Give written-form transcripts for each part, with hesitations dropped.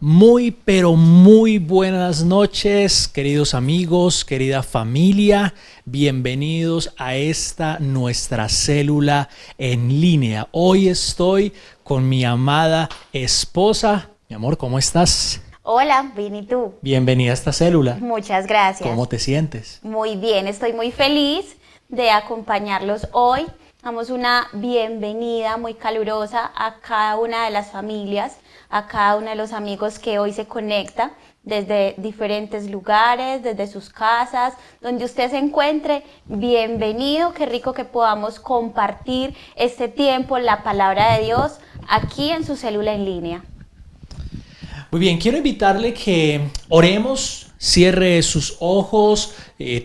Muy, pero muy buenas noches, queridos amigos, querida familia. Bienvenidos a esta nuestra célula en línea. Hoy estoy con mi amada esposa. Mi amor, ¿cómo estás? Hola, bien, ¿y tú? Bienvenida a esta célula. Muchas gracias. ¿Cómo te sientes? Muy bien, estoy muy feliz de acompañarlos hoy. Damos una bienvenida muy calurosa a cada una de las familias, a cada uno de los amigos que hoy se conecta desde diferentes lugares, desde sus casas, donde usted se encuentre. Bienvenido, qué rico que podamos compartir este tiempo, la palabra de Dios, aquí en su célula en línea. Muy bien, quiero invitarle que oremos, cierre sus ojos,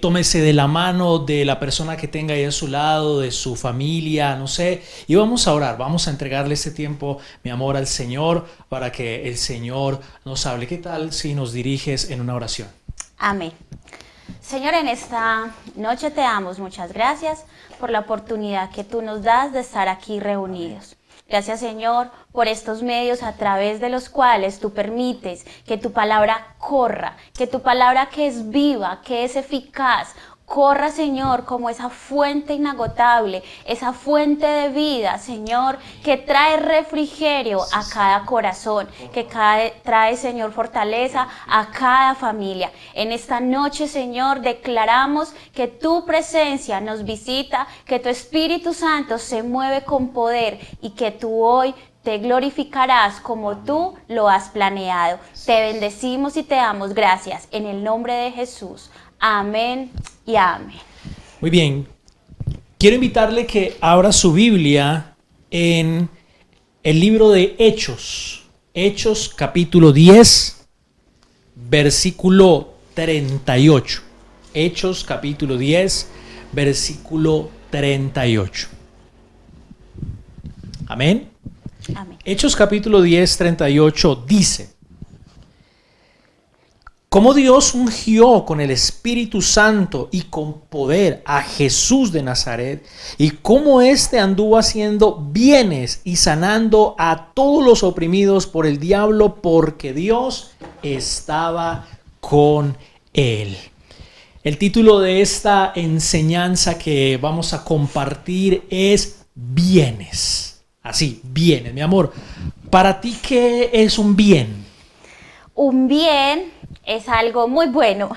tómese de la mano de la persona que tenga ahí a su lado, de su familia, no sé, y vamos a orar, vamos a entregarle este tiempo, mi amor, al Señor, para que el Señor nos hable. ¿Qué tal si nos diriges en una oración? Amén. Señor, en esta noche te damos muchas gracias por la oportunidad que tú nos das de estar aquí reunidos. Gracias, Señor, por estos medios a través de los cuales tú permites que tu palabra corra, que tu palabra que es viva, que es eficaz, corra, Señor, como esa fuente inagotable, esa fuente de vida, Señor, que trae refrigerio a cada corazón, que trae, Señor, fortaleza a cada familia. En esta noche, Señor, declaramos que tu presencia nos visita, que tu Espíritu Santo se mueve con poder y que tú hoy te glorificarás como tú lo has planeado. Te bendecimos y te damos gracias en el nombre de Jesús. Amén y amén. Muy bien, quiero invitarle que abra su Biblia en el libro de Hechos capítulo 10, versículo 38. Hechos capítulo 10, versículo 38. Amén. Amén. Hechos capítulo 10, 38 dice: Cómo Dios ungió con el Espíritu Santo y con poder a Jesús de Nazaret, y cómo éste anduvo haciendo bienes y sanando a todos los oprimidos por el diablo, porque Dios estaba con él. El título de esta enseñanza que vamos a compartir es bienes. Así, bienes. Mi amor, ¿para ti qué es un bien? Un bien es algo muy bueno.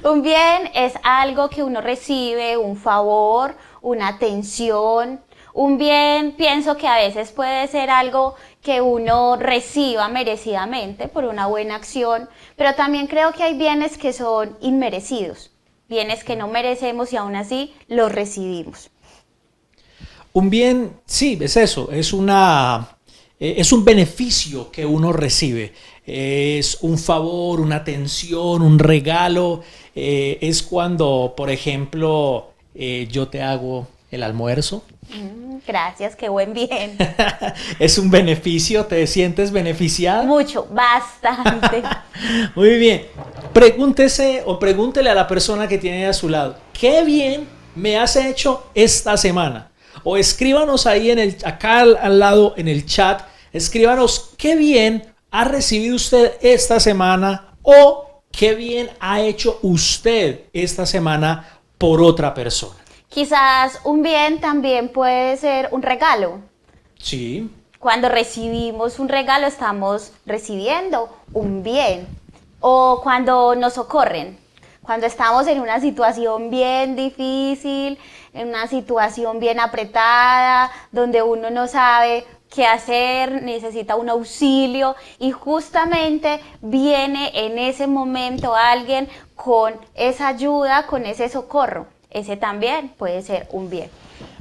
Un bien es algo que uno recibe, un favor, una atención. Un bien, pienso que a veces puede ser algo que uno reciba merecidamente por una buena acción, pero también creo que hay bienes que son inmerecidos, bienes que no merecemos y aún así los recibimos. Un bien, sí, es eso, es un beneficio que uno recibe, es un favor, una atención, un regalo, es cuando, por ejemplo, yo te hago el almuerzo. Gracias, qué buen bien. Es un beneficio, ¿te sientes beneficiada? Mucho, bastante. Muy bien, pregúntese o pregúntele a la persona que tiene a su lado, ¿qué bien me has hecho esta semana? O escríbanos ahí acá al lado en el chat, escríbanos qué bien ha recibido usted esta semana o qué bien ha hecho usted esta semana por otra persona. Quizás un bien también puede ser un regalo. Sí. Cuando recibimos un regalo estamos recibiendo un bien. O cuando nos socorren, cuando estamos en una situación bien difícil, en una situación bien apretada, donde uno no sabe qué hacer, necesita un auxilio y justamente viene en ese momento alguien con esa ayuda, con ese socorro. Ese también puede ser un bien.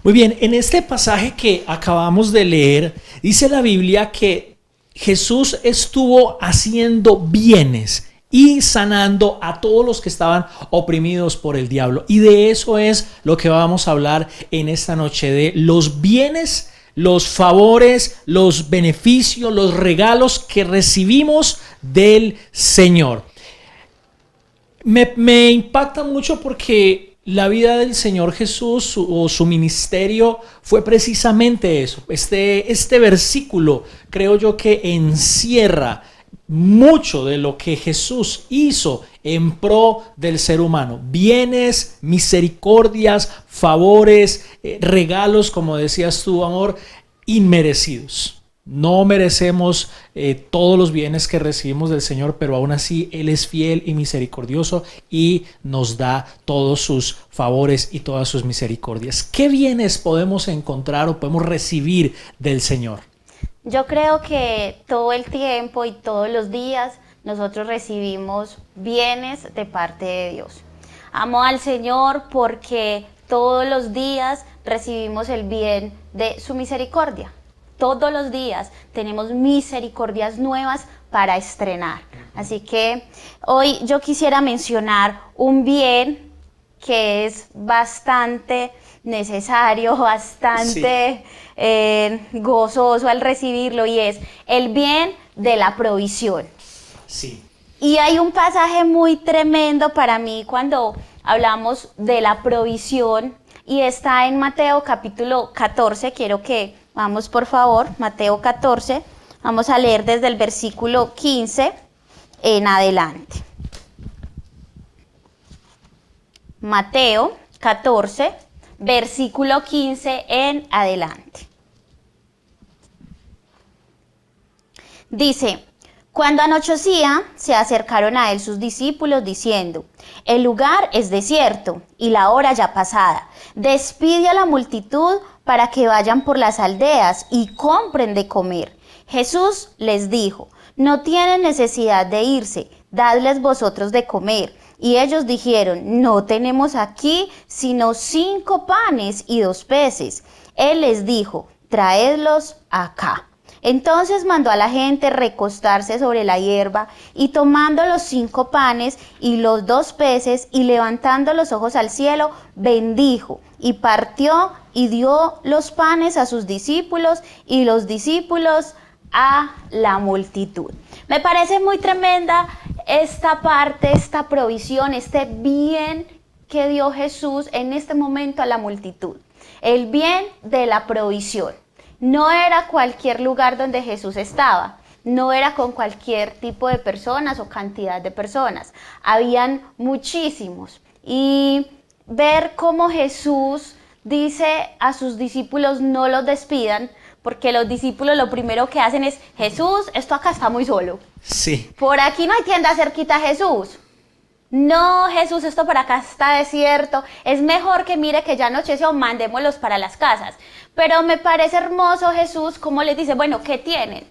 Muy bien, en este pasaje que acabamos de leer, dice la Biblia que Jesús estuvo haciendo bienes y sanando a todos los que estaban oprimidos por el diablo. Y de eso es lo que vamos a hablar en esta noche, de los bienes, los favores, los beneficios, los regalos que recibimos del Señor. Me impacta mucho porque la vida del Señor Jesús su ministerio fue precisamente eso. Este versículo creo yo que encierra mucho de lo que Jesús hizo en pro del ser humano. Bienes, misericordias, favores, regalos, como decías tú, amor, inmerecidos. No merecemos todos los bienes que recibimos del Señor, pero aún así Él es fiel y misericordioso y nos da todos sus favores y todas sus misericordias. ¿Qué bienes podemos encontrar o podemos recibir del Señor? Yo creo que todo el tiempo y todos los días nosotros recibimos bienes de parte de Dios. Amo al Señor porque todos los días recibimos el bien de su misericordia. Todos los días tenemos misericordias nuevas para estrenar. Así que hoy yo quisiera mencionar un bien que es bastante necesario, bastante gozoso al recibirlo, y es el bien de la provisión. Sí. Y hay un pasaje muy tremendo para mí cuando hablamos de la provisión, y está en Mateo capítulo 14. Quiero que vamos, por favor, Mateo 14, vamos a leer desde el versículo 15 en adelante. Mateo 14, versículo 15 en adelante. Dice: cuando anochecía, se acercaron a él sus discípulos diciendo: el lugar es desierto y la hora ya pasada. Despide a la multitud para que vayan por las aldeas y compren de comer. Jesús les dijo: no tienen necesidad de irse, dadles vosotros de comer. Y ellos dijeron: no tenemos aquí sino 5 panes y 2 peces. Él les dijo: traedlos acá. Entonces mandó a la gente recostarse sobre la hierba, y tomando los 5 panes y los 2 peces, y levantando los ojos al cielo, bendijo, y partió, y dio los panes a sus discípulos, y los discípulos a la multitud. Me parece muy tremenda esta parte, esta provisión, este bien que dio Jesús en este momento a la multitud. El bien de la provisión. No era cualquier lugar donde Jesús estaba, no era con cualquier tipo de personas o cantidad de personas. Habían muchísimos. Y ver cómo Jesús dice a sus discípulos: no los despidan, porque los discípulos lo primero que hacen es: Jesús, esto acá está muy solo. Sí. Por aquí no hay tienda cerquita, Jesús. No, Jesús, esto por acá está desierto. Es mejor que mire que ya anocheció, mandémoslos para las casas. Pero me parece hermoso Jesús como les dice: bueno, ¿qué tienen?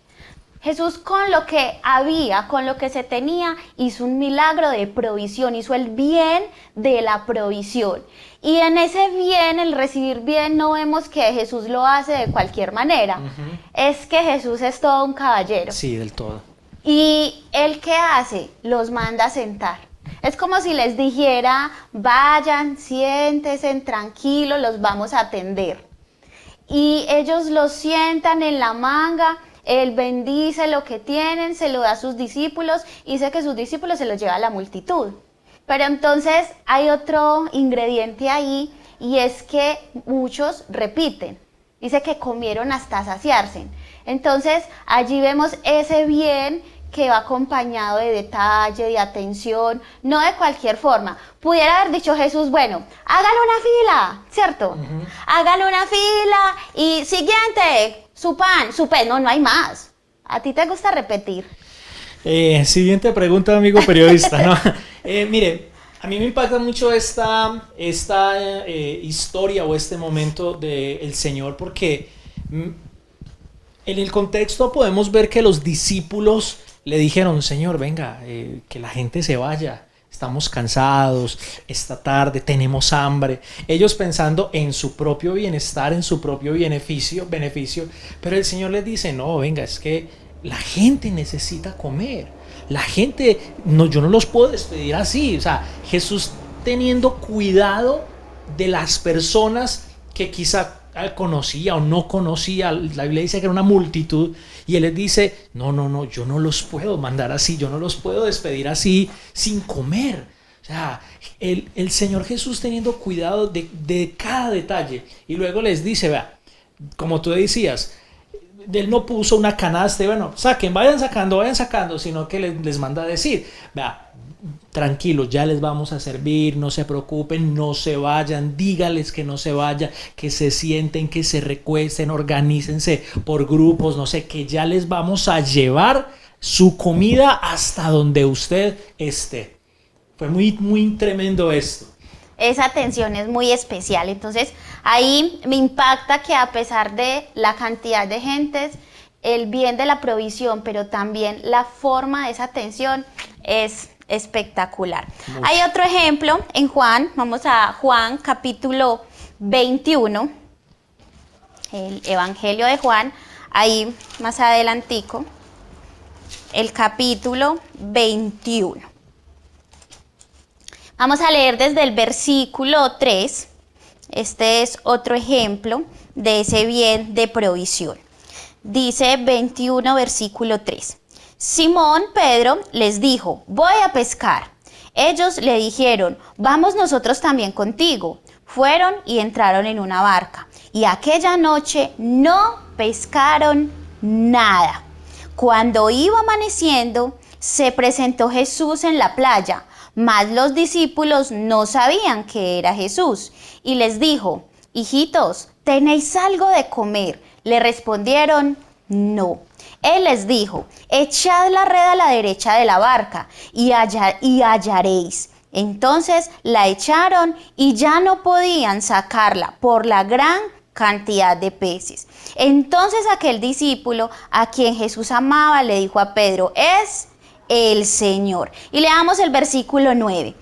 Jesús, con lo que había, con lo que se tenía, hizo un milagro de provisión, hizo el bien de la provisión. Y en ese bien, el recibir bien, no vemos que Jesús lo hace de cualquier manera. Es que Jesús es todo un caballero. Sí, del todo. ¿Y él qué hace? Los manda a sentar. Es como si les dijera: vayan, siéntense tranquilos, los vamos a atender. Y ellos los sientan en la manga. Él bendice lo que tienen, se lo da a sus discípulos, y dice que sus discípulos se los lleva a la multitud. Pero entonces hay otro ingrediente ahí, y es que muchos repiten. Dice que comieron hasta saciarse. Entonces allí vemos ese bien que va acompañado de detalle, de atención, no de cualquier forma. Pudiera haber dicho Jesús: bueno, hágale una fila, ¿cierto? Hágale una fila y siguiente, su pan, su pez. No, no hay más. ¿A ti te gusta repetir? Siguiente pregunta, amigo periodista, ¿no? Mire, a mí me impacta mucho esta historia o este momento del Señor, porque en el contexto podemos ver que los discípulos le dijeron: Señor, venga, que la gente se vaya, estamos cansados, esta tarde tenemos hambre. Ellos pensando en su propio bienestar, en su propio beneficio, pero el Señor les dice: no, venga, es que la gente necesita comer. La gente, no, yo no los puedo despedir así. O sea, Jesús teniendo cuidado de las personas que quizá conocía o no conocía. La Biblia dice que era una multitud, y Él les dice: no, yo no los puedo mandar así, yo no los puedo despedir así sin comer. O sea, el Señor Jesús teniendo cuidado de cada detalle, y luego les dice: vea, como tú decías, él no puso una canasta y bueno, saquen, vayan sacando, sino que les manda a decir, vea, tranquilos, ya les vamos a servir, no se preocupen, no se vayan, dígales que no se vayan, que se sienten, que se recuesten, organícense por grupos, no sé, que ya les vamos a llevar su comida hasta donde usted esté. Fue muy tremendo esto. Esa atención es muy especial. Entonces, ahí me impacta que a pesar de la cantidad de gentes, el bien de la provisión, pero también la forma de esa atención es espectacular. Mucho. Hay otro ejemplo en Juan, vamos a Juan capítulo 21, el Evangelio de Juan, ahí más adelantico, el capítulo 21. Vamos a leer desde el versículo 3, este es otro ejemplo de ese bien de provisión. Dice 21, versículo 3. Simón Pedro les dijo, voy a pescar. Ellos le dijeron, vamos nosotros también contigo. Fueron y entraron en una barca. Y aquella noche no pescaron nada. Cuando iba amaneciendo, se presentó Jesús en la playa, mas los discípulos no sabían que era Jesús. Y les dijo, hijitos, ¿tenéis algo de comer? Le respondieron, no. Él les dijo, echad la red a la derecha de la barca y hallaréis. Entonces la echaron y ya no podían sacarla por la gran cantidad de peces. Entonces aquel discípulo a quien Jesús amaba le dijo a Pedro, es el Señor. Y leamos el versículo 9.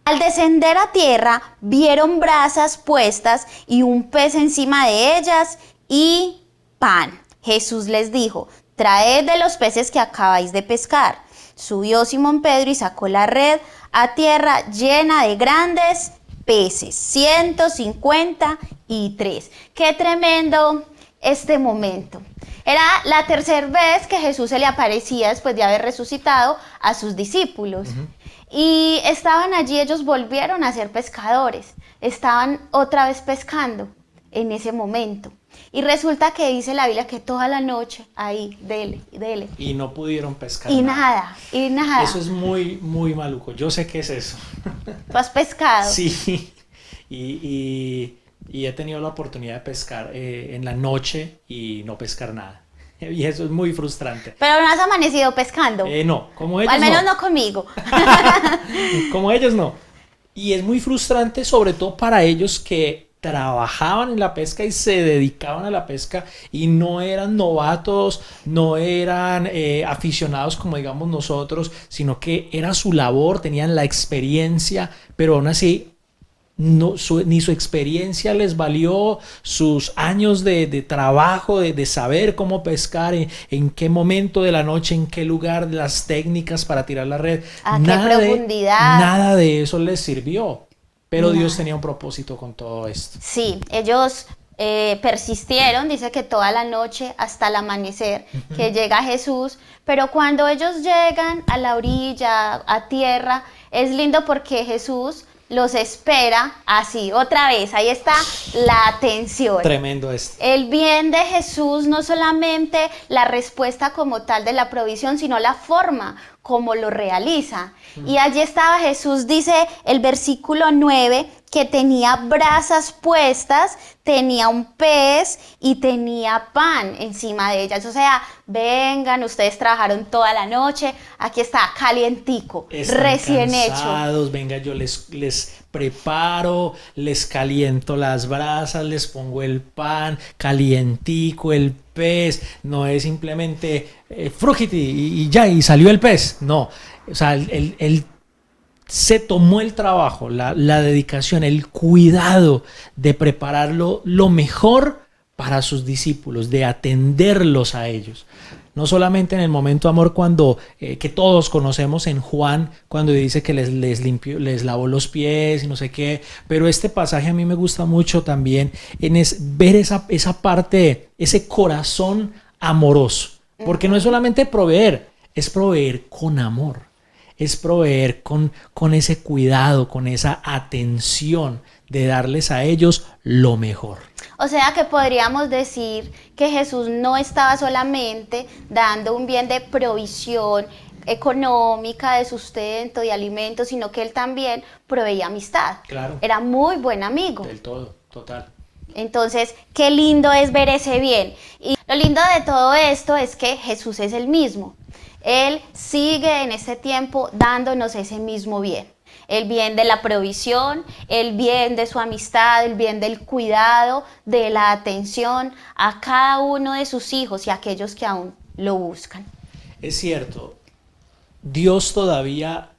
Al descender a tierra vieron brasas puestas y un pez encima de ellas y pan. Jesús les dijo, traed de los peces que acabáis de pescar. Subió Simón Pedro y sacó la red a tierra llena de grandes peces, 153. Qué tremendo este momento. Era la tercera vez que Jesús se le aparecía después de haber resucitado a sus discípulos. Y estaban allí, ellos volvieron a ser pescadores. Estaban otra vez pescando en ese momento. Y resulta que dice la Biblia que toda la noche ahí, dele. Y no pudieron pescar y nada. Eso es muy maluco. Yo sé qué es eso. ¿Tú has pescado? Sí. Y he tenido la oportunidad de pescar en la noche y no pescar nada. Y eso es muy frustrante. ¿Pero no has amanecido pescando? No, como ellos al menos no conmigo. Como ellos no. Y es muy frustrante, sobre todo para ellos que trabajaban en la pesca y se dedicaban a la pesca y no eran novatos, no eran aficionados como digamos nosotros, sino que era su labor, tenían la experiencia, pero aún así ni su experiencia les valió, sus años de trabajo, de saber cómo pescar, en qué momento de la noche, en qué lugar, las técnicas para tirar la red. ¿A qué profundidad? Nada de eso les sirvió. Pero Dios tenía un propósito con todo esto. Sí, ellos persistieron, dice que toda la noche hasta el amanecer, que llega Jesús, pero cuando ellos llegan a la orilla, a tierra, es lindo porque Jesús los espera así, otra vez, ahí está la atención. Tremendo esto. El bien de Jesús, no solamente la respuesta como tal de la provisión, sino la forma como lo realiza. Y allí estaba Jesús, dice el versículo 9, que tenía brasas puestas, tenía un pez y tenía pan encima de ellas. O sea, vengan, ustedes trabajaron toda la noche, aquí está, calientico, están recién cansados, hecho. Venga, yo les preparo, les caliento las brasas, les pongo el pan, calientico, el pez. No es simplemente frúgiti y salió el pez. No, o sea, él se tomó el trabajo, la dedicación, el cuidado de prepararlo lo mejor para sus discípulos, de atenderlos a ellos. No solamente en el momento amor cuando que todos conocemos en Juan, cuando dice que les limpió, les lavó los pies y no sé qué, pero este pasaje a mí me gusta mucho también en ver esa parte, ese corazón amoroso, porque no es solamente proveer, es proveer con amor. Es proveer con ese cuidado, con esa atención de darles a ellos lo mejor. O sea que podríamos decir que Jesús no estaba solamente dando un bien de provisión económica, de sustento, de alimentos, sino que él también proveía amistad. Claro. Era muy buen amigo. Del todo, total. Entonces, qué lindo es ver ese bien. Y lo lindo de todo esto es que Jesús es el mismo. Él sigue en este tiempo dándonos ese mismo bien. El bien de la provisión, el bien de su amistad, el bien del cuidado, de la atención a cada uno de sus hijos y a aquellos que aún lo buscan. Es cierto, Dios todavía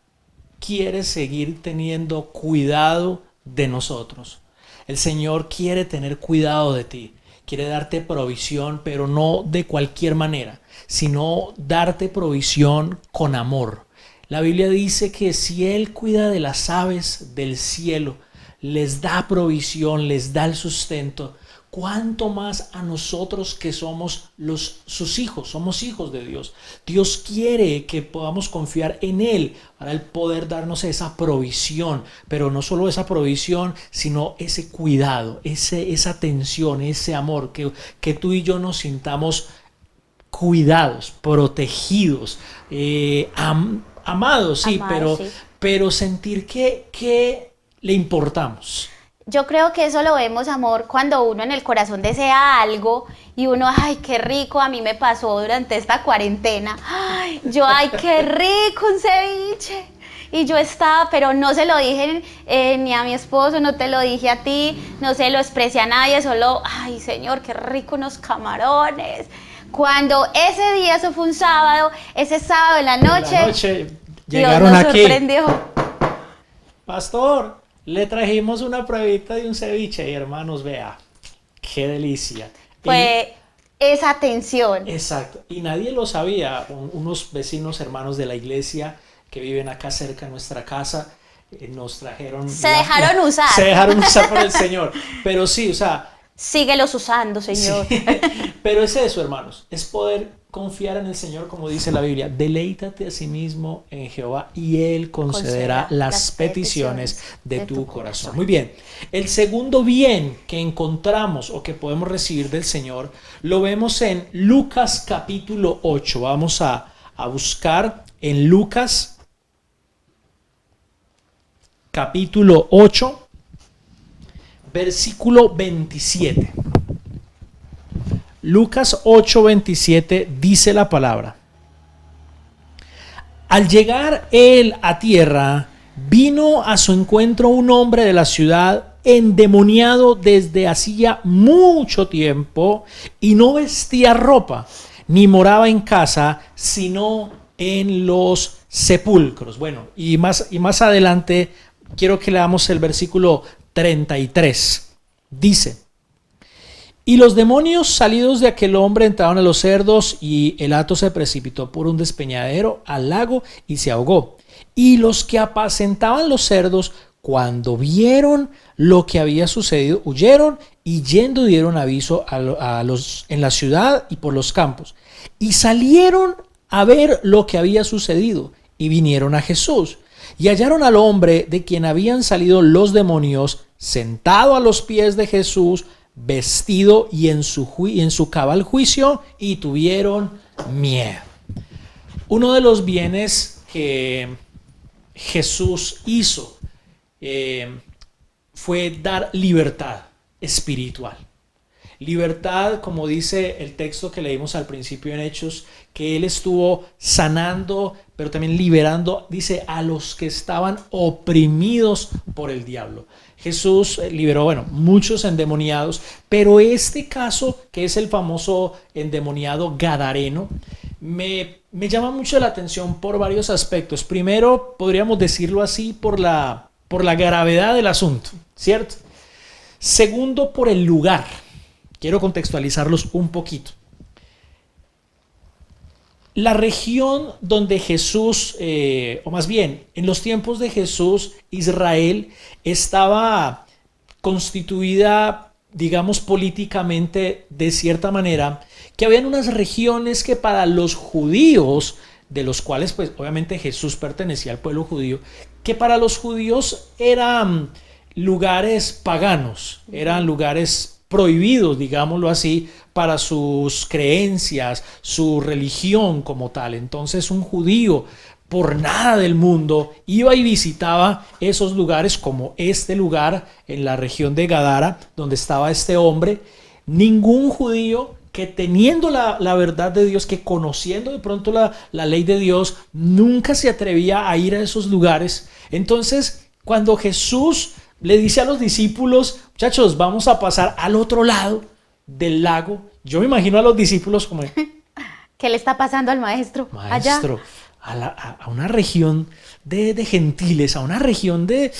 quiere seguir teniendo cuidado de nosotros. El Señor quiere tener cuidado de ti, quiere darte provisión, pero no de cualquier manera, sino darte provisión con amor. La Biblia dice que si Él cuida de las aves del cielo, les da provisión, les da el sustento, ¿cuánto más a nosotros que somos sus hijos? Somos hijos de Dios. Dios quiere que podamos confiar en Él para el poder darnos esa provisión, pero no solo esa provisión, sino ese cuidado, esa atención, ese amor, que tú y yo nos sintamos cuidados, protegidos, amados, sí, pero sentir que le importamos. Yo creo que eso lo vemos, amor, cuando uno en el corazón desea algo y uno, ay, qué rico, a mí me pasó durante esta cuarentena. Ay, qué rico un ceviche. Y yo estaba, pero no se lo dije ni a mi esposo, no te lo dije a ti, no se lo expresé a nadie, solo, ay, Señor, qué rico unos camarones. Cuando ese día, eso fue un sábado, ese sábado en la noche llegaron Dios nos aquí. sorprendió. Pastor, le trajimos una pruebita de un ceviche y hermanos, vea, qué delicia. Fue esa atención. Exacto, y nadie lo sabía. Unos vecinos hermanos de la iglesia que viven acá cerca de nuestra casa nos trajeron. Se dejaron usar. Se dejaron usar por el Señor. Pero sí, o sea. Síguelos usando, Señor. Sí, pero es eso, hermanos, es poder confiar en el Señor, como dice la Biblia. Deleítate a sí mismo en Jehová y Él concederá las peticiones de tu corazón. Muy bien, el segundo bien que encontramos o que podemos recibir del Señor lo vemos en Lucas capítulo 8. Vamos a buscar en Lucas capítulo 8. Versículo 27. Lucas 8:27 dice la palabra: Al llegar él a tierra, vino a su encuentro un hombre de la ciudad endemoniado desde hacía mucho tiempo y no vestía ropa, ni moraba en casa, sino en los sepulcros. Bueno, y más adelante quiero que leamos el versículo 33. Dice: Y los demonios salidos de aquel hombre entraron a los cerdos, y el hato se precipitó por un despeñadero al lago y se ahogó. Y los que apacentaban los cerdos, cuando vieron lo que había sucedido, huyeron y yendo dieron aviso en la ciudad y por los campos. Y salieron a ver lo que había sucedido y vinieron a Jesús. Y hallaron al hombre de quien habían salido los demonios sentado a los pies de Jesús, vestido y en su cabal juicio, y tuvieron miedo. Uno de los bienes que Jesús hizo fue dar libertad espiritual. Libertad, como dice el texto que leímos al principio en Hechos, que Él estuvo sanando, pero también liberando, dice, a los que estaban oprimidos por el diablo. Jesús liberó, muchos endemoniados, pero este caso, que es el famoso endemoniado gadareno, me llama mucho la atención por varios aspectos. Primero, podríamos decirlo así, por la gravedad del asunto, ¿cierto? Segundo, por el lugar. Quiero contextualizarlos un poquito. La región donde Jesús, o más bien, en los tiempos de Jesús, Israel estaba constituida, digamos, políticamente de cierta manera, que habían unas regiones que para los judíos, de los cuales pues obviamente Jesús pertenecía al pueblo judío, que para los judíos eran lugares paganos, eran lugares prohibidos, digámoslo así, para sus creencias, su religión como tal. Entonces un judío por nada del mundo iba y visitaba esos lugares, como este lugar en la región de Gadara, donde estaba este hombre. Ningún judío que teniendo la verdad de Dios, que conociendo de pronto la ley de Dios, nunca se atrevía a ir a esos lugares. Entonces, cuando Jesús le dice a los discípulos, muchachos, vamos a pasar al otro lado del lago, yo me imagino a los discípulos como, ¿qué le está pasando al maestro? maestro, Allá. a una región de gentiles, a una región de...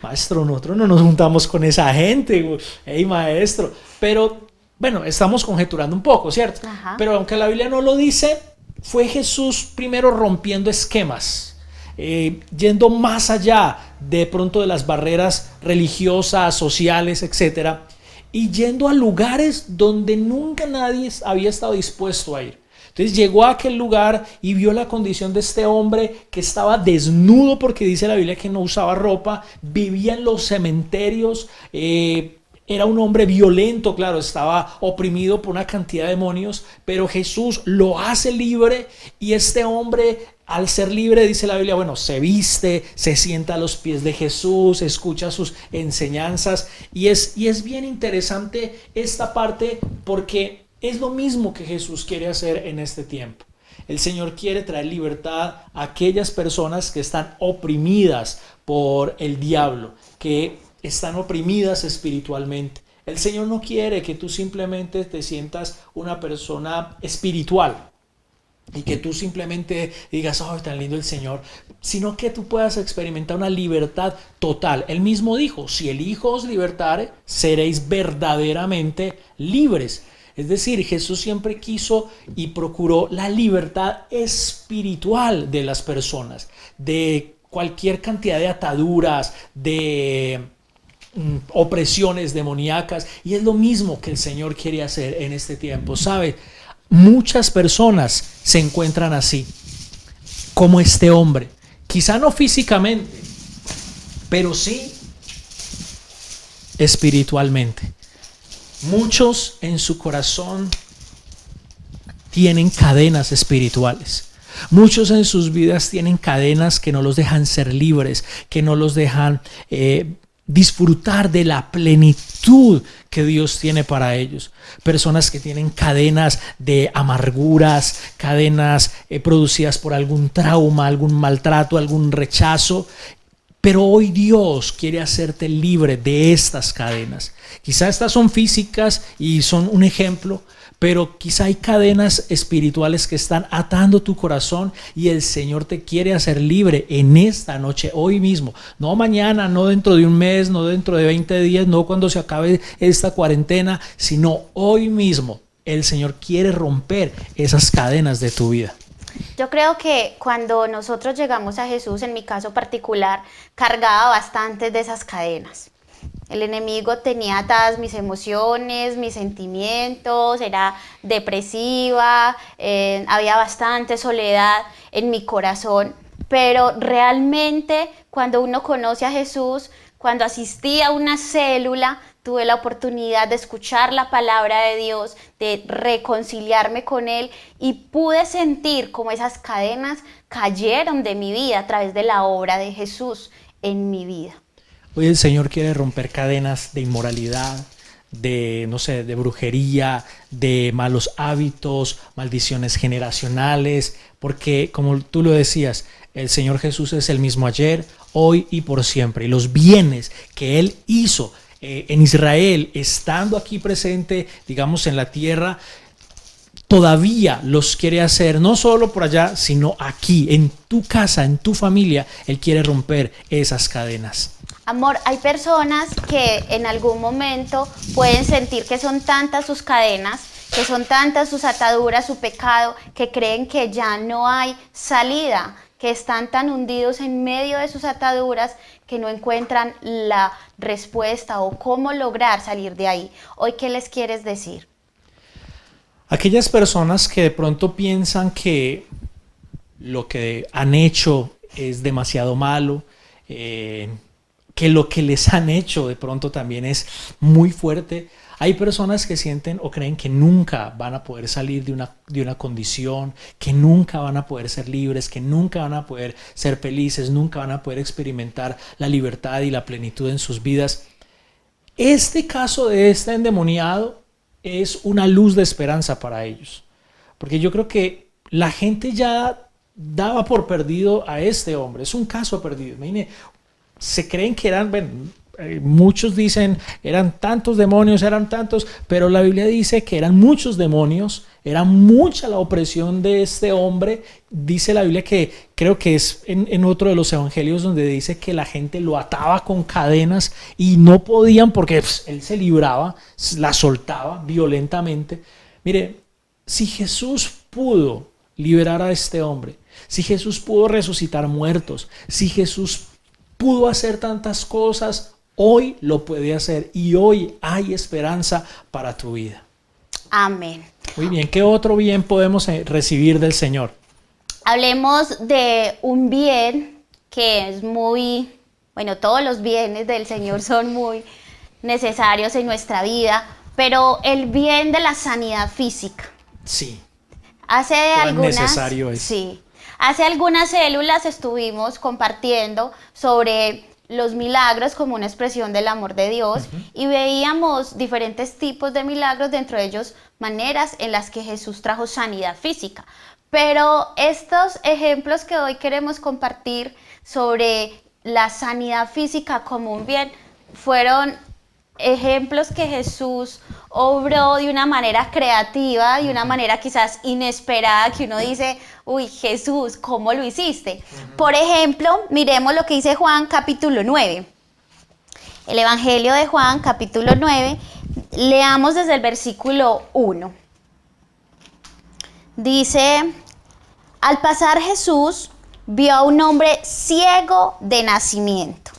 Maestro, nosotros no nos juntamos con esa gente, hey maestro, pero bueno, estamos conjeturando un poco, ¿cierto? Ajá. Pero aunque la Biblia no lo dice, fue Jesús primero rompiendo esquemas, yendo más allá de pronto de las barreras religiosas, sociales, etcétera, y yendo a lugares donde nunca nadie había estado dispuesto a ir. Entonces llegó a aquel lugar y vio la condición de este hombre que estaba desnudo, porque dice la Biblia que no usaba ropa, vivía en los cementerios, era un hombre violento, claro, estaba oprimido por una cantidad de demonios, pero Jesús lo hace libre y este hombre, al ser libre, dice la Biblia, bueno, se viste, se sienta a los pies de Jesús, escucha sus enseñanzas y es bien interesante esta parte porque es lo mismo que Jesús quiere hacer en este tiempo. El Señor quiere traer libertad a aquellas personas que están oprimidas por el diablo, que están oprimidas espiritualmente. El Señor no quiere que tú simplemente te sientas una persona espiritual y que tú simplemente digas, oh, tan lindo el Señor, sino que tú puedas experimentar una libertad total. Él mismo dijo, si el Hijo os libertare, seréis verdaderamente libres. Es decir, Jesús siempre quiso y procuró la libertad espiritual de las personas, de cualquier cantidad de ataduras, de opresiones demoníacas, y es lo mismo que el Señor quiere hacer en este tiempo. ¿Sabe? Muchas personas se encuentran así, como este hombre, quizá no físicamente, pero sí espiritualmente. Muchos en su corazón tienen cadenas espirituales. Muchos en sus vidas tienen cadenas que no los dejan ser libres, que no los dejan disfrutar de la plenitud que Dios tiene para ellos. Personas que tienen cadenas de amarguras, cadenas producidas por algún trauma, algún maltrato, algún rechazo. Pero hoy Dios quiere hacerte libre de estas cadenas. Quizá estas son físicas y son un ejemplo, pero quizá hay cadenas espirituales que están atando tu corazón y el Señor te quiere hacer libre en esta noche, hoy mismo. No mañana, no dentro de un mes, no dentro de 20 días, no cuando se acabe esta cuarentena, sino hoy mismo. El Señor quiere romper esas cadenas de tu vida. Yo creo que cuando nosotros llegamos a Jesús, en mi caso particular, cargaba bastante de esas cadenas. El enemigo tenía atadas mis emociones, mis sentimientos, era depresiva, había bastante soledad en mi corazón, pero realmente cuando uno conoce a Jesús, cuando asistí a una célula, tuve la oportunidad de escuchar la palabra de Dios, de reconciliarme con Él y pude sentir cómo esas cadenas cayeron de mi vida a través de la obra de Jesús en mi vida. Hoy el Señor quiere romper cadenas de inmoralidad, de brujería, de malos hábitos, maldiciones generacionales, porque como tú lo decías, el Señor Jesús es el mismo ayer, hoy y por siempre. Y los bienes que Él hizo en Israel, estando aquí presente, digamos, en la tierra, todavía los quiere hacer, no solo por allá, sino aquí, en tu casa, en tu familia. Él quiere romper esas cadenas. Amor, hay personas que en algún momento pueden sentir que son tantas sus cadenas, que son tantas sus ataduras, su pecado, que creen que ya no hay salida, que están tan hundidos en medio de sus ataduras que no encuentran la respuesta o cómo lograr salir de ahí. Hoy, ¿qué les quieres decir? Aquellas personas que de pronto piensan que lo que han hecho es demasiado malo, que lo que les han hecho de pronto también es muy fuerte. Hay personas que sienten o creen que nunca van a poder salir de una condición, que nunca van a poder ser libres, que nunca van a poder ser felices, nunca van a poder experimentar la libertad y la plenitud en sus vidas. Este caso de este endemoniado es una luz de esperanza para ellos, porque yo creo que la gente ya daba por perdido a este hombre. Es un caso perdido. Imagine, se creen que eran, bueno, muchos dicen eran tantos demonios, eran tantos, pero la Biblia dice que eran muchos demonios, era mucha la opresión de este hombre. Dice la Biblia que creo que es en otro de los evangelios donde dice que la gente lo ataba con cadenas y no podían porque él se libraba, la soltaba violentamente. Mire, si Jesús pudo liberar a este hombre, si Jesús pudo resucitar muertos, si Jesús pudo hacer tantas cosas, hoy lo puede hacer y hoy hay esperanza para tu vida. Amén. Muy bien, ¿qué otro bien podemos recibir del Señor? Hablemos de un bien que es muy, bueno, todos los bienes del Señor son muy necesarios en nuestra vida, pero el bien de la sanidad física. Sí. Necesario es. Sí. Hace algunas células estuvimos compartiendo sobre los milagros como una expresión del amor de Dios, y veíamos diferentes tipos de milagros, dentro de ellos maneras en las que Jesús trajo sanidad física. Pero estos ejemplos que hoy queremos compartir sobre la sanidad física como un bien fueron ejemplos que Jesús obró de una manera creativa, de una manera quizás inesperada, que uno dice, uy, Jesús, ¿cómo lo hiciste? Por ejemplo, miremos lo que dice Juan capítulo 9. El Evangelio de Juan capítulo 9, leamos desde el versículo 1. Dice, al pasar Jesús vio a un hombre ciego de nacimiento.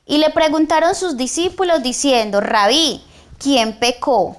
Y le preguntaron sus discípulos diciendo, Rabí, ¿quién pecó,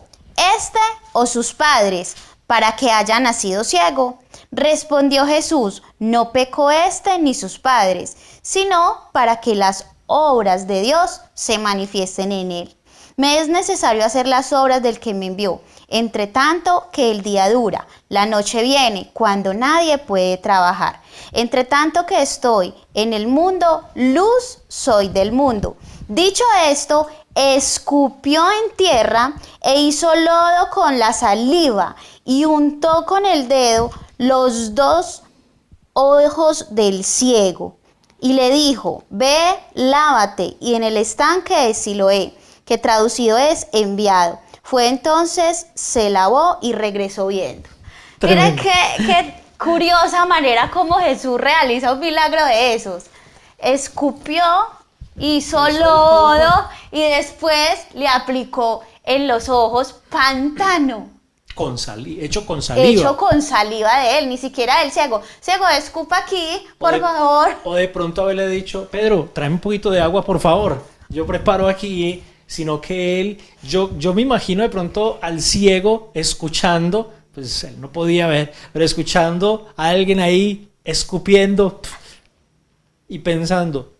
este o sus padres, para que haya nacido ciego? Respondió Jesús, no pecó este ni sus padres, sino para que las obras de Dios se manifiesten en él. Me es necesario hacer las obras del que me envió, entre tanto que el día dura, la noche viene, cuando nadie puede trabajar. Entre tanto que estoy en el mundo, luz soy del mundo. Dicho esto, escupió en tierra e hizo lodo con la saliva y untó con el dedo los dos ojos del ciego. Y le dijo, ve, lávate, y en el estanque de Siloé, que traducido es enviado. Fue entonces, se lavó y regresó viendo. Miren qué curiosa manera como Jesús realiza un milagro de esos. Escupió, hizo lodo y después le aplicó en los ojos pantano. Hecho con saliva. Hecho con saliva de él, ni siquiera del ciego. Ciego, escupa aquí, por favor. O de pronto haberle dicho, Pedro, tráeme un poquito de agua, por favor. Yo preparo aquí, sino que él, yo me imagino de pronto al ciego escuchando, pues él no podía ver, pero escuchando a alguien ahí escupiendo y pensando,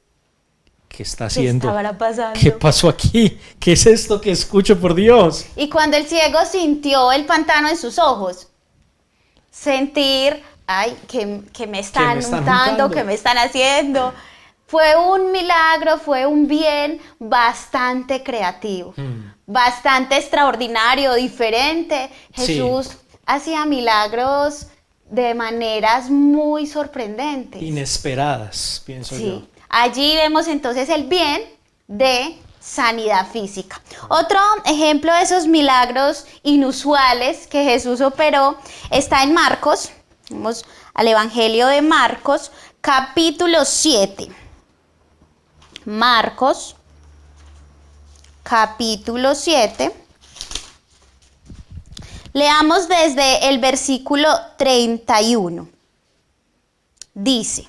¿qué está haciendo? ¿Qué estará pasando? ¿Qué pasó aquí? ¿Qué es esto que escucho, por Dios? Y cuando el ciego sintió el pantano en sus ojos, sentir, ay, que me están untando, que me están haciendo. Fue un milagro, fue un bien bastante creativo, bastante extraordinario, diferente. Jesús hacía milagros de maneras muy sorprendentes. Inesperadas, pienso yo. Allí vemos entonces el bien de sanidad física. Otro ejemplo de esos milagros inusuales que Jesús operó está en Marcos. Vamos al Evangelio de Marcos, capítulo 7. Marcos, capítulo 7. Leamos desde el versículo 31. Dice,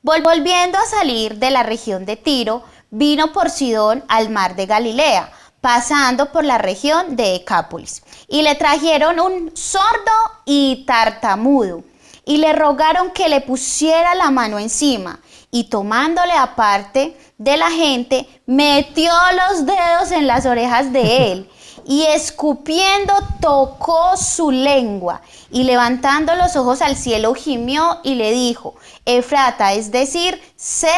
volviendo a salir de la región de Tiro, vino por Sidón al mar de Galilea, pasando por la región de Decápolis. Y le trajeron un sordo y tartamudo, y le rogaron que le pusiera la mano encima, y tomándole aparte de la gente, metió los dedos en las orejas de él, y escupiendo tocó su lengua y levantando los ojos al cielo gimió y le dijo, Efrata, es decir, sé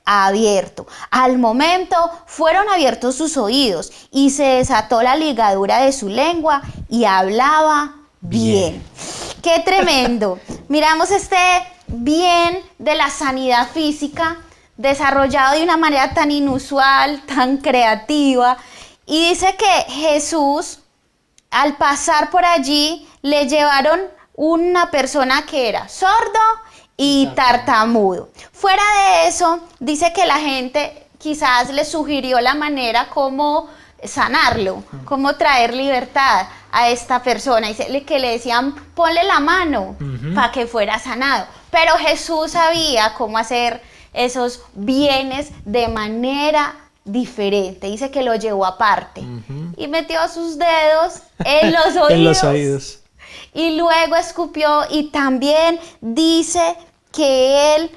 abierto. Al momento fueron abiertos sus oídos y se desató la ligadura de su lengua y hablaba bien. ¡Qué tremendo! Miramos este bien de la sanidad física desarrollado de una manera tan inusual, tan creativa. Y dice que Jesús, al pasar por allí, le llevaron una persona que era sordo y tartamudo. Fuera de eso, dice que la gente quizás le sugirió la manera como sanarlo, cómo traer libertad a esta persona. Dice que le decían, ponle la mano para que fuera sanado. Pero Jesús sabía cómo hacer esos bienes de manera diferente. Dice que lo llevó aparte y metió sus dedos en los oídos. En los oídos. Y luego escupió y también dice que él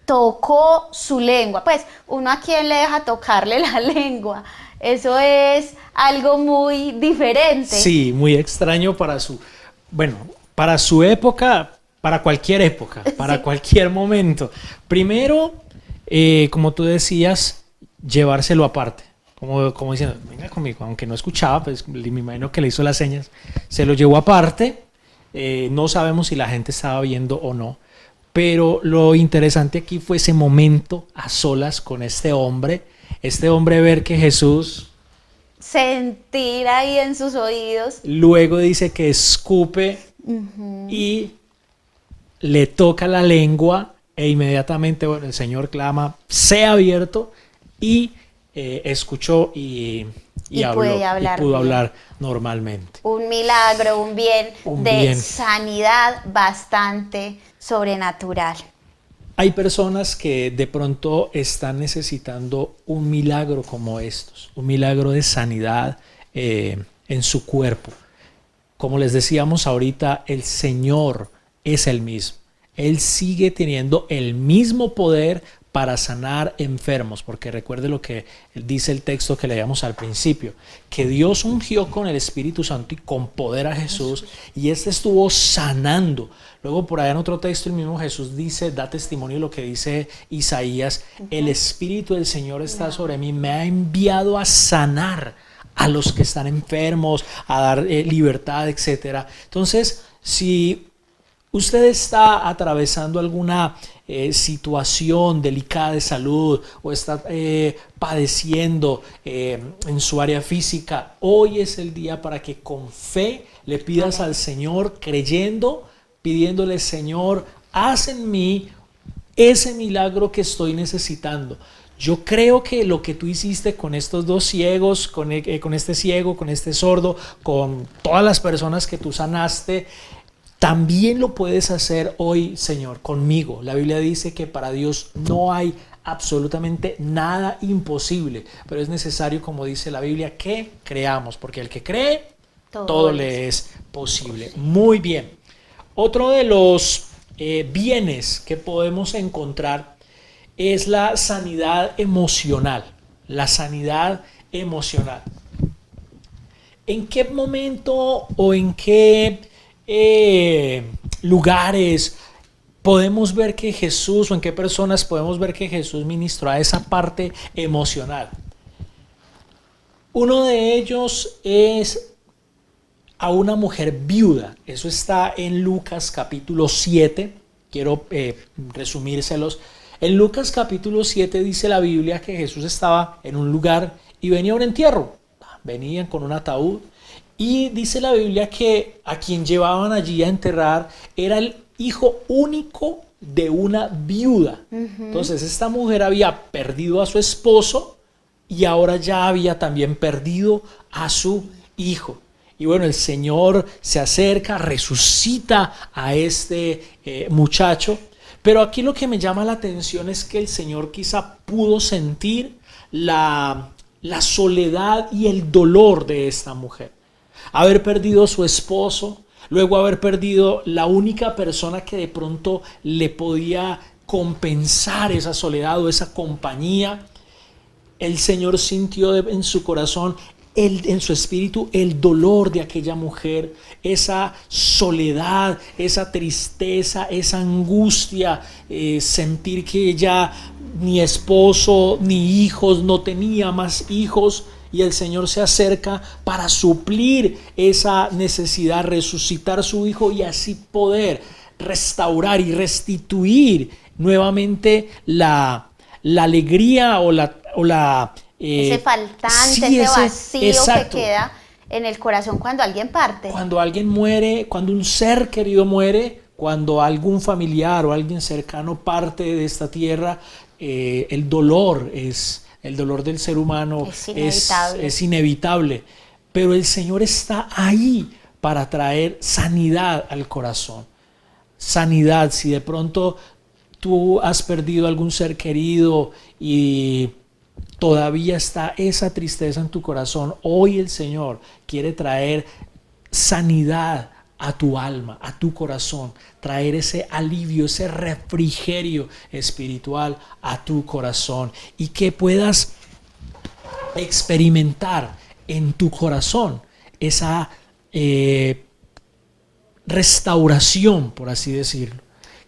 tocó su lengua. Pues uno a quien le deja tocarle la lengua. Eso es algo muy diferente. Sí, muy extraño para su época, para cualquier época, para sí, cualquier momento. Primero, como tú decías, llevárselo aparte. Como diciendo, venga conmigo, aunque no escuchaba, pues me imagino que le hizo las señas. Se lo llevó aparte. No sabemos si la gente estaba viendo o no. Pero lo interesante aquí fue ese momento a solas con este hombre ver que Jesús sentir ahí en sus oídos. Luego dice que escupe y le toca la lengua e inmediatamente el Señor clama, sea abierto y escuchó y habló, pudo hablar normalmente. Un milagro, un bien de sanidad bastante sobrenatural. Hay personas que de pronto están necesitando un milagro como estos, un milagro de sanidad en su cuerpo. Como les decíamos ahorita, el Señor es el mismo. Él sigue teniendo el mismo poder para sanar enfermos, porque recuerde lo que dice el texto que leíamos al principio, que Dios ungió con el Espíritu Santo y con poder a Jesús, y este estuvo sanando. Luego por allá en otro texto el mismo Jesús dice, da testimonio de lo que dice Isaías, el Espíritu del Señor está sobre mí, me ha enviado a sanar a los que están enfermos, a dar libertad, etc. Entonces, si usted está atravesando alguna situación delicada de salud o está padeciendo en su área física, hoy es el día para que con fe le pidas al Señor, creyendo, pidiéndole, Señor, haz en mí ese milagro que estoy necesitando. Yo creo que lo que tú hiciste con estos dos ciegos, con este ciego, con este sordo, con todas las personas que tú sanaste, también lo puedes hacer hoy, Señor, conmigo. La Biblia dice que para Dios no hay absolutamente nada imposible, pero es necesario, como dice la Biblia, que creamos, porque el que cree, todo le es posible. Muy bien. Otro de los bienes que podemos encontrar es la sanidad emocional. La sanidad emocional. ¿En qué momento o en qué lugares podemos ver que Jesús, o en qué personas podemos ver que Jesús ministró a esa parte emocional? Uno de ellos es a una mujer viuda. Eso está en Lucas capítulo 7. Quiero resumírselos. En Lucas capítulo 7 dice la Biblia que Jesús estaba en un lugar y venía un entierro. Venían con un ataúd. Y dice la Biblia que a quien llevaban allí a enterrar era el hijo único de una viuda. Entonces esta mujer había perdido a su esposo y ahora ya había también perdido a su hijo. Y bueno, el Señor se acerca, resucita a este muchacho. Pero aquí lo que me llama la atención es que el Señor quizá pudo sentir la soledad y el dolor de esta mujer. Haber perdido a su esposo, luego haber perdido la única persona que de pronto le podía compensar esa soledad o esa compañía. El Señor sintió en su corazón en su espíritu el dolor de aquella mujer, esa soledad, esa tristeza, esa angustia, sentir que ella ni esposo ni hijos, no tenía más hijos, y el Señor se acerca para suplir esa necesidad, resucitar su hijo y así poder restaurar y restituir nuevamente la alegría o la ese faltante, sí, ese vacío exacto, que queda en el corazón cuando alguien parte. Cuando alguien muere, cuando un ser querido muere, cuando algún familiar o alguien cercano parte de esta tierra, el dolor del ser humano es inevitable. Pero el Señor está ahí para traer sanidad al corazón. Sanidad, si de pronto tú has perdido algún ser querido y todavía está esa tristeza en tu corazón, hoy el Señor quiere traer sanidad a tu alma, a tu corazón, traer ese alivio, ese refrigerio espiritual a tu corazón y que puedas experimentar en tu corazón esa restauración, por así decirlo.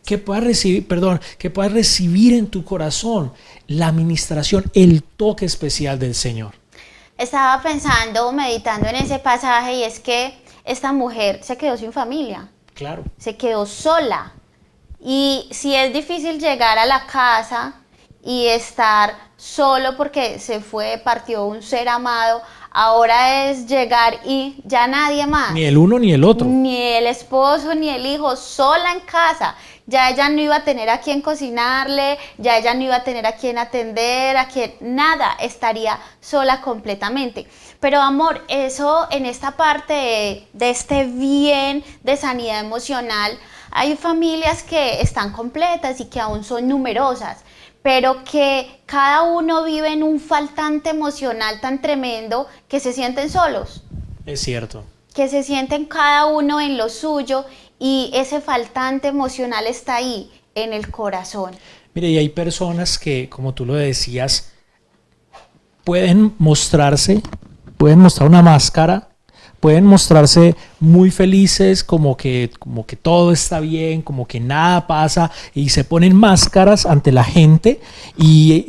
Que puedas recibir en tu corazón la administración, el toque especial del Señor. Estaba pensando, meditando en ese pasaje, y es que esta mujer se quedó sin familia. Claro. Se quedó sola. Y si es difícil llegar a la casa y estar solo porque partió un ser amado, ahora es llegar y ya nadie más. Ni el uno ni el otro. Ni el esposo ni el hijo, sola en casa. Ya ella no iba a tener a quien cocinarle, ya ella no iba a tener a quien atender, nada, estaría sola completamente. Pero amor, eso en esta parte de este bien de sanidad emocional, hay familias que están completas y que aún son numerosas, pero que cada uno vive en un faltante emocional tan tremendo que se sienten solos. Es cierto. Que se sienten cada uno en lo suyo y ese faltante emocional está ahí, en el corazón. Mire, y hay personas que, como tú lo decías, pueden mostrar una máscara, pueden mostrarse muy felices, como que todo está bien, como que nada pasa, y se ponen máscaras ante la gente y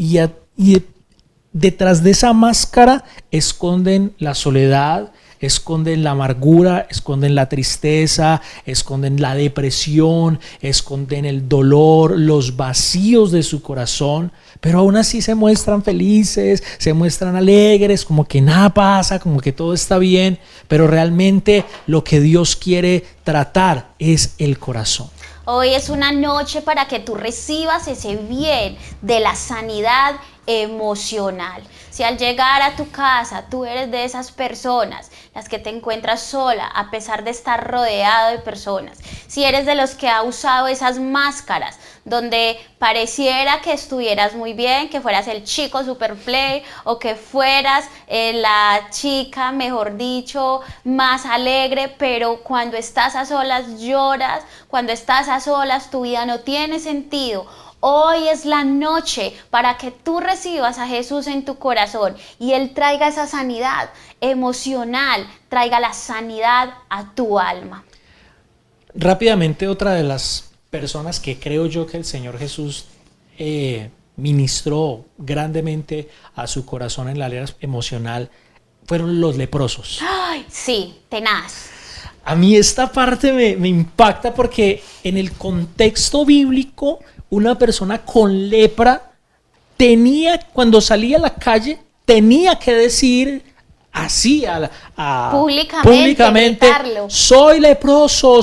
detrás de esa máscara esconden la soledad, esconden la amargura, esconden la tristeza, esconden la depresión, esconden el dolor, los vacíos de su corazón, pero aún así se muestran felices, se muestran alegres, como que nada pasa, como que todo está bien, pero realmente lo que Dios quiere tratar es el corazón. Hoy es una noche para que tú recibas ese bien de la sanidad emocional. Si al llegar a tu casa tú eres de esas personas, las que te encuentras sola a pesar de estar rodeado de personas, si eres de los que ha usado esas máscaras donde pareciera que estuvieras muy bien, que fueras el chico super play o que fueras la chica, mejor dicho, más alegre, pero cuando estás a solas lloras, cuando estás a solas tu vida no tiene sentido. Hoy es la noche para que tú recibas a Jesús en tu corazón y Él traiga esa sanidad emocional, traiga la sanidad a tu alma. Rápidamente, otra de las personas que creo yo que el Señor Jesús ministró grandemente a su corazón en la área emocional fueron los leprosos. ¡Ay, sí, tenaz! A mí esta parte me impacta porque en el contexto bíblico una persona con lepra cuando salía a la calle, tenía que decir así públicamente, soy leproso,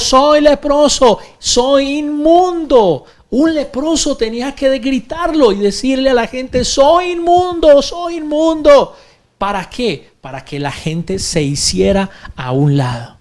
soy inmundo. Un leproso tenía que gritarlo y decirle a la gente, soy inmundo, soy inmundo. ¿Para qué? Para que la gente se hiciera a un lado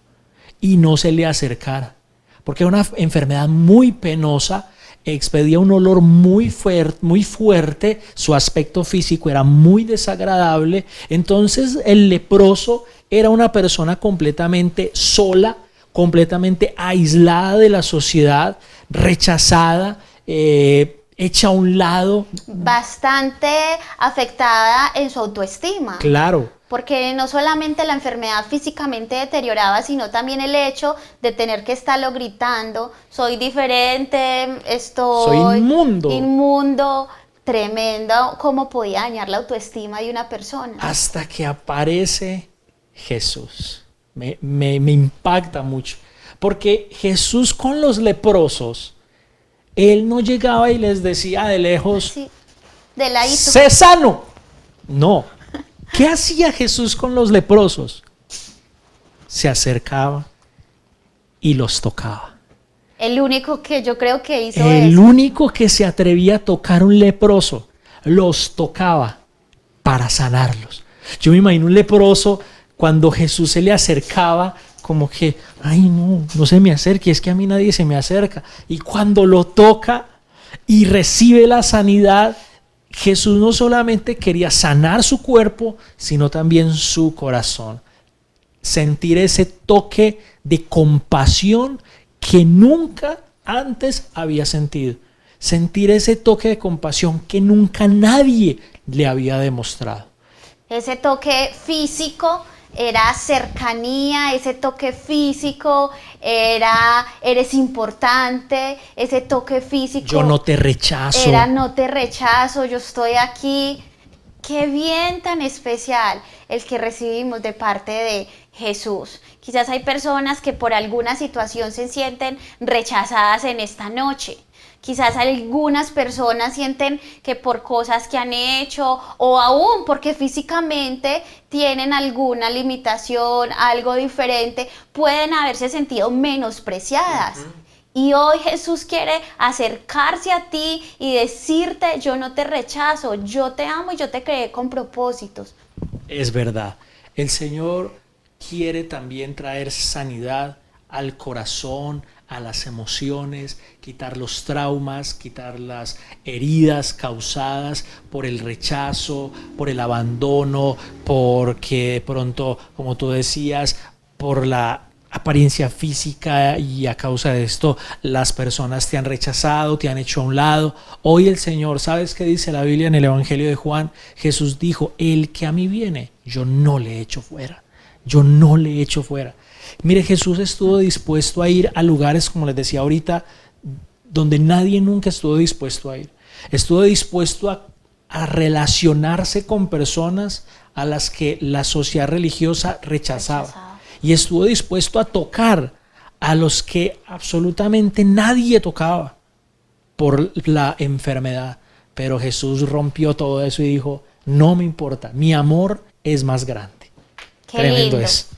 y no se le acercara. Porque era una enfermedad muy penosa, expedía un olor muy fuerte, su aspecto físico era muy desagradable. Entonces el leproso era una persona completamente sola, completamente aislada de la sociedad, rechazada, hecha a un lado. Bastante afectada en su autoestima. Claro, Porque no solamente la enfermedad físicamente deterioraba, sino también el hecho de tener que estarlo gritando, soy diferente, Soy inmundo. inmundo, tremendo, cómo podía dañar la autoestima de una persona. Hasta que aparece Jesús. Me impacta mucho. Porque Jesús con los leprosos, Él no llegaba y les decía de lejos, Sí, de ladito. sé sano. No. ¿Qué hacía Jesús con los leprosos? Se acercaba y los tocaba. El único que yo creo que hizo El eso. único que se atrevía a tocar un leproso, los tocaba para sanarlos. Yo me imagino un leproso cuando Jesús se le acercaba, como que, ay no se me acerque, es que a mí nadie se me acerca. Y cuando lo toca y recibe la sanidad, Jesús no solamente quería sanar su cuerpo, sino también su corazón. Sentir ese toque de compasión que nunca antes había sentido. Sentir ese toque de compasión que nunca nadie le había demostrado. Ese toque físico era cercanía, ese toque físico era eres importante, ese toque físico Yo no te rechazo. era no te rechazo, yo estoy aquí. Qué bien tan especial el que recibimos de parte de Jesús. Quizás hay personas que por alguna situación se sienten rechazadas en esta noche. Quizás algunas personas sienten que por cosas que han hecho o aún porque físicamente tienen alguna limitación, algo diferente, pueden haberse sentido menospreciadas. Y hoy Jesús quiere acercarse a ti y decirte, yo no te rechazo, yo te amo y yo te creé con propósitos. Es verdad. El Señor quiere también traer sanidad al corazón, a las emociones, quitar los traumas, quitar las heridas causadas por el rechazo, por el abandono, porque de pronto, como tú decías, por la apariencia física y a causa de esto las personas te han rechazado, te han hecho a un lado. Hoy el Señor, ¿sabes qué dice la Biblia en el Evangelio de Juan? Jesús dijo, el que a mí viene, yo no le echo fuera. Yo no le echo fuera. Mire, Jesús estuvo dispuesto a ir a lugares, como les decía ahorita, donde nadie nunca estuvo dispuesto a ir. Estuvo dispuesto a relacionarse con personas a las que la sociedad religiosa rechazaba. Y estuvo dispuesto a tocar a los que absolutamente nadie tocaba por la enfermedad. Pero Jesús rompió todo eso y dijo, no me importa, mi amor es más grande. Qué Tremendo lindo. es.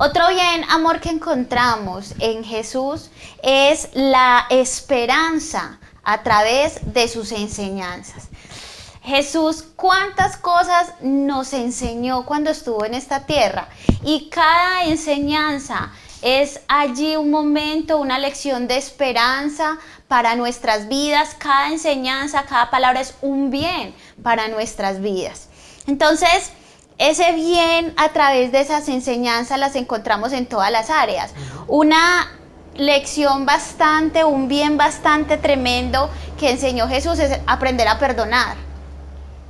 Otro bien amor que encontramos en Jesús es la esperanza a través de sus enseñanzas. Jesús, cuántas cosas nos enseñó cuando estuvo en esta tierra, y cada enseñanza es allí un momento, una lección de esperanza para nuestras vidas. Cada enseñanza, cada palabra es un bien para nuestras vidas. Entonces, ese bien a través de esas enseñanzas las encontramos en todas las áreas. Una lección bastante, un bien bastante tremendo que enseñó Jesús es aprender a perdonar.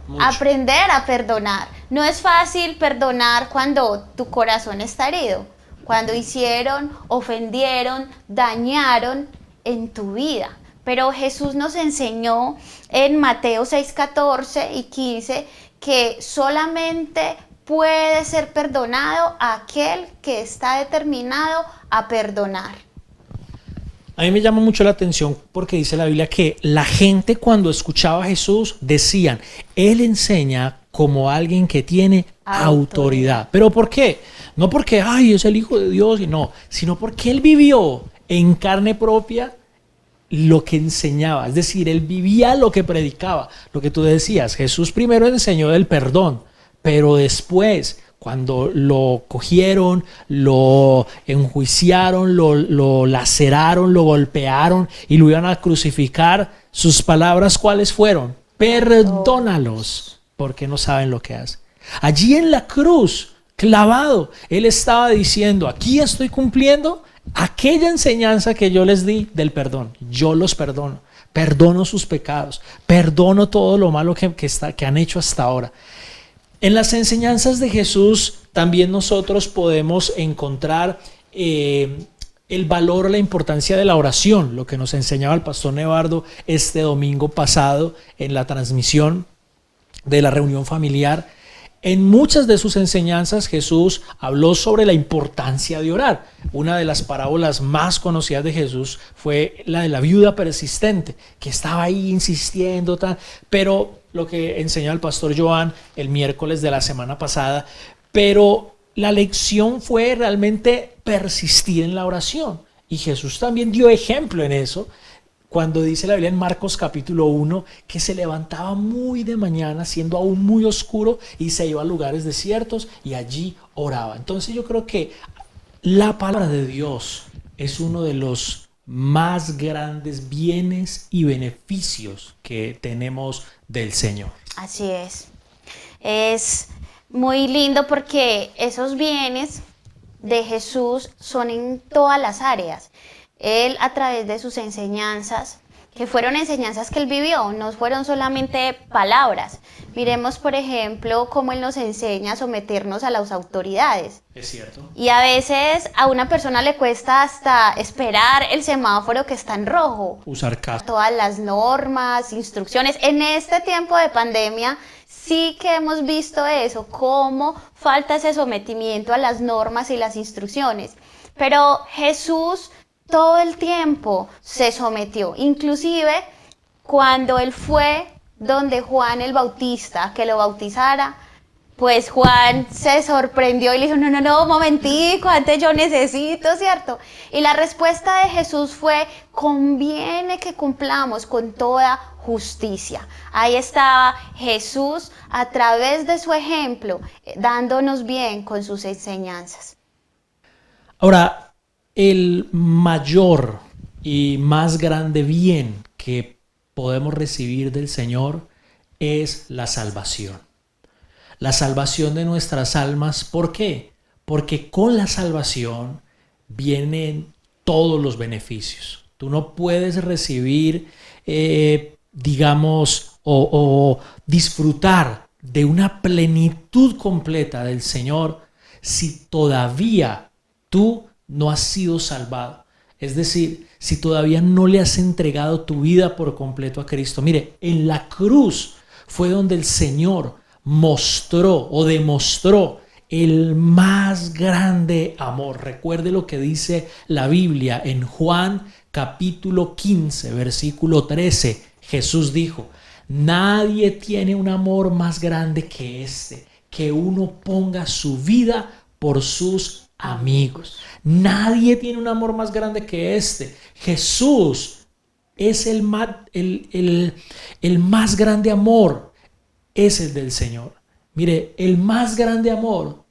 Mucho. Aprender a perdonar. No es fácil perdonar cuando tu corazón está herido, cuando hicieron, ofendieron, dañaron en tu vida. Pero Jesús nos enseñó en Mateo 6, 14 y 15 que solamente puede ser perdonado aquel que está determinado a perdonar. A mí me llama mucho la atención porque dice la Biblia que la gente cuando escuchaba a Jesús decían, Él enseña como alguien que tiene autoridad. ¿Pero por qué? No porque, ay, es el Hijo de Dios, y no, sino porque Él vivió en carne propia lo que enseñaba. Es decir, Él vivía lo que predicaba, lo que tú decías. Jesús primero enseñó del perdón, pero después, cuando lo cogieron, lo enjuiciaron, lo laceraron, lo golpearon y lo iban a crucificar, sus palabras, ¿cuáles fueron? Perdónalos, porque no saben lo que hacen. Allí en la cruz, clavado, Él estaba diciendo, aquí estoy cumpliendo aquella enseñanza que yo les di del perdón. Yo los perdono, perdono sus pecados, perdono todo lo malo que han hecho hasta ahora. En las enseñanzas de Jesús también nosotros podemos encontrar el valor, la importancia de la oración, lo que nos enseñaba el pastor Nevardo este domingo pasado en la transmisión de la reunión familiar. En muchas de sus enseñanzas Jesús habló sobre la importancia de orar. Una de las parábolas más conocidas de Jesús fue la de la viuda persistente, que estaba ahí insistiendo, pero lo que enseñó el pastor Joan el miércoles de la semana pasada, pero la lección fue realmente persistir en la oración. Y Jesús también dio ejemplo en eso, cuando dice la Biblia en Marcos capítulo 1 que se levantaba muy de mañana, siendo aún muy oscuro, y se iba a lugares desiertos y allí oraba. Entonces yo creo que la palabra de Dios es uno de los más grandes bienes y beneficios que tenemos del Señor. Así es. Es muy lindo porque esos bienes de Jesús son en todas las áreas. Él, a través de sus enseñanzas, que fueron enseñanzas que él vivió, no fueron solamente palabras. Miremos, por ejemplo, cómo él nos enseña a someternos a las autoridades. Es cierto. Y a veces a una persona le cuesta hasta esperar el semáforo que está en rojo. Usar caso. Todas las normas, instrucciones. En este tiempo de pandemia sí que hemos visto eso, cómo falta ese sometimiento a las normas y las instrucciones. Pero Jesús todo el tiempo se sometió, inclusive cuando él fue donde Juan el Bautista, que lo bautizara, pues Juan se sorprendió y le dijo, no, momentico, antes yo necesito, ¿cierto? Y la respuesta de Jesús fue, conviene que cumplamos con toda justicia. Ahí estaba Jesús a través de su ejemplo, dándonos bien con sus enseñanzas. Ahora, el mayor y más grande bien que podemos recibir del Señor es la salvación. La salvación de nuestras almas. ¿Por qué? Porque con la salvación vienen todos los beneficios. Tú no puedes recibir, o disfrutar de una plenitud completa del Señor si todavía tú no has sido salvado. Es decir, si todavía no le has entregado tu vida por completo a Cristo. Mire, en la cruz fue donde el Señor mostró o demostró el más grande amor. Recuerde lo que dice la Biblia en Juan capítulo 15, versículo 13. Jesús dijo, nadie tiene un amor más grande que este, que uno ponga su vida por sus amigos. Nadie tiene un amor más grande que este. Jesús es el más grande amor, es el del Señor. Mire, el más grande amor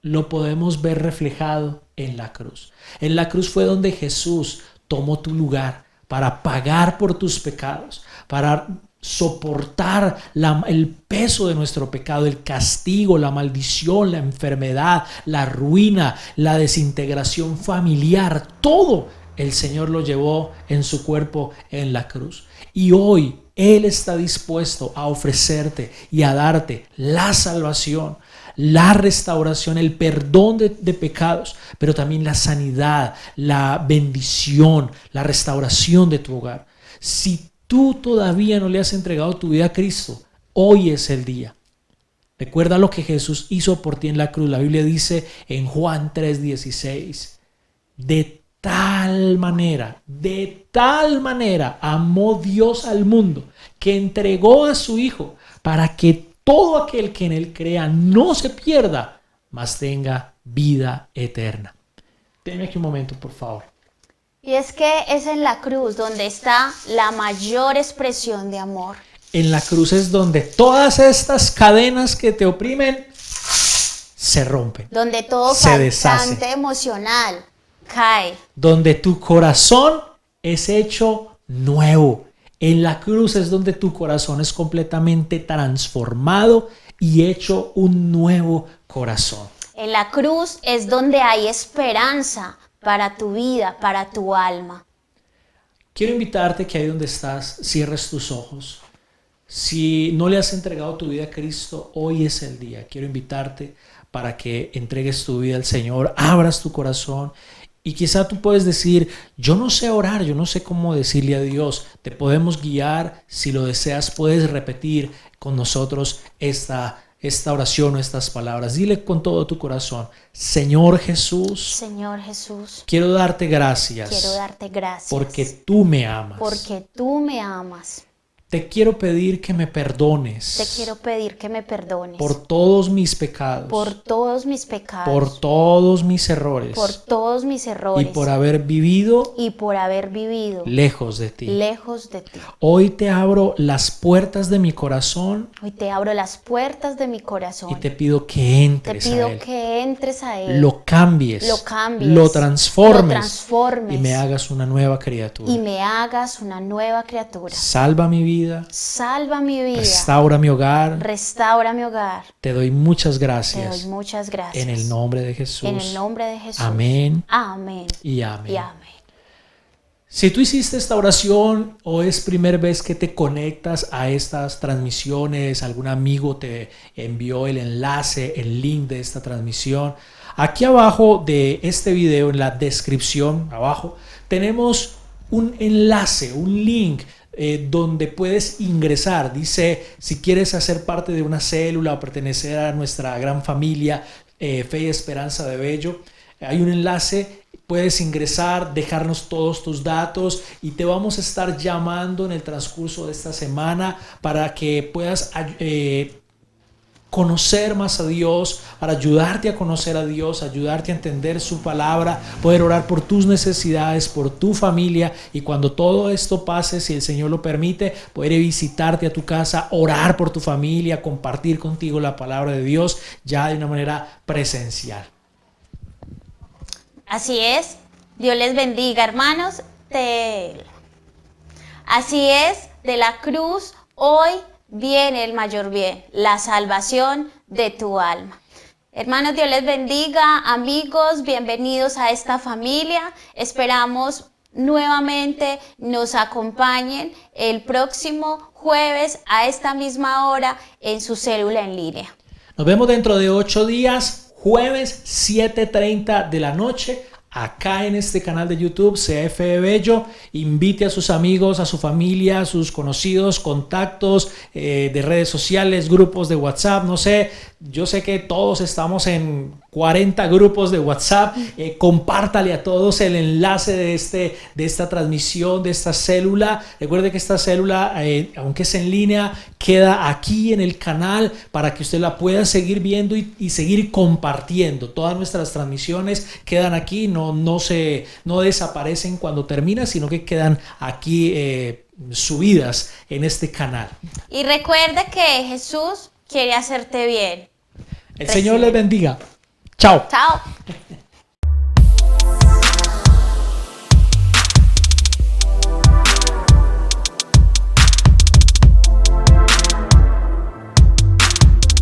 lo podemos ver reflejado en la cruz. En la cruz fue donde Jesús tomó tu lugar para pagar por tus pecados, para soportar el peso de nuestro pecado, el castigo, la maldición, la enfermedad, la ruina, la desintegración familiar. Todo el Señor lo llevó en su cuerpo en la cruz. Y hoy Él está dispuesto a ofrecerte y a darte la salvación, la restauración, el perdón de pecados, pero también la sanidad, la bendición, la restauración de tu hogar. Si tú todavía no le has entregado tu vida a Cristo, hoy es el día. Recuerda lo que Jesús hizo por ti en la cruz. La Biblia dice en Juan 3:16, de tal manera amó Dios al mundo que entregó a su Hijo para que todo aquel que en Él crea no se pierda, mas tenga vida eterna. Denme aquí un momento, por favor. Y es que es en la cruz donde está la mayor expresión de amor. En la cruz es donde todas estas cadenas que te oprimen se rompen. Donde todo faltante emocional cae. Donde tu corazón es hecho nuevo. En la cruz es donde tu corazón es completamente transformado y hecho un nuevo corazón. En la cruz es donde hay esperanza para tu vida, para tu alma. Quiero invitarte que ahí donde estás cierres tus ojos Si no le has entregado tu vida a Cristo, hoy es el día. Quiero invitarte para que entregues tu vida al Señor, abras tu corazón. Y quizá tú puedes decir, yo no sé orar, yo no sé cómo decirle a Dios. Te podemos guiar, si lo deseas, puedes repetir con nosotros esta oración o estas palabras. Dile con todo tu corazón, Señor Jesús, quiero darte gracias porque tú me amas. Porque tú me amas. Te quiero pedir que me perdones. Te quiero pedir que me perdones. Por todos mis pecados. Por todos mis pecados. Por todos mis errores. Por todos mis errores. Y por haber vivido. Y por haber vivido. Lejos de ti. Lejos de ti. Hoy te abro las puertas de mi corazón. Hoy te abro las puertas de mi corazón. Y te pido que entres a Él. Te pido a Él. Que entres a Él. Lo cambies. Lo cambies. Lo transformes. Lo transformes. Y me hagas una nueva criatura. Y me hagas una nueva criatura. Salva mi vida. Salva mi vida. Restaura mi hogar. Restaura mi hogar. Te doy muchas gracias. Te doy muchas gracias. En el nombre de Jesús. En el nombre de Jesús. Amén. Amén. Y amén. Y amén. Si tú hiciste esta oración o es primera vez que te conectas a estas transmisiones, algún amigo te envió el enlace, el link de esta transmisión, aquí abajo de este video, en la descripción, abajo, tenemos un enlace, un link donde puedes ingresar. Dice, si quieres hacer parte de una célula o pertenecer a nuestra gran familia Fe y Esperanza de Bello, hay un enlace, puedes ingresar, dejarnos todos tus datos y te vamos a estar llamando en el transcurso de esta semana para que puedas conocer más a Dios, para ayudarte a conocer a Dios, ayudarte a entender su palabra, poder orar por tus necesidades, por tu familia, y cuando todo esto pase, si el Señor lo permite, poder visitarte a tu casa, orar por tu familia, compartir contigo la palabra de Dios ya de una manera presencial. Así es. Dios les bendiga, hermanos. Así es, de la cruz hoy viene el mayor bien, la salvación de tu alma. Hermanos, Dios les bendiga. Amigos, bienvenidos a esta familia. Esperamos nuevamente nos acompañen el próximo jueves a esta misma hora en su célula en línea. Nos vemos dentro de 8 días, jueves 7:30 de la noche. Acá en este canal de YouTube, CF Bello. Invite a sus amigos, a su familia, a sus conocidos, contactos de redes sociales, grupos de WhatsApp, no sé. Yo sé que todos estamos en 40 grupos de WhatsApp. Compártale a todos el enlace de esta transmisión, de esta célula. Recuerde que esta célula, aunque es en línea, queda aquí en el canal para que usted la pueda seguir viendo y seguir compartiendo. Todas nuestras transmisiones quedan aquí, no desaparecen cuando termina, sino que quedan aquí subidas en este canal. Y recuerde que Jesús quiere hacerte bien. El Señor les bendiga. Chao. Chao.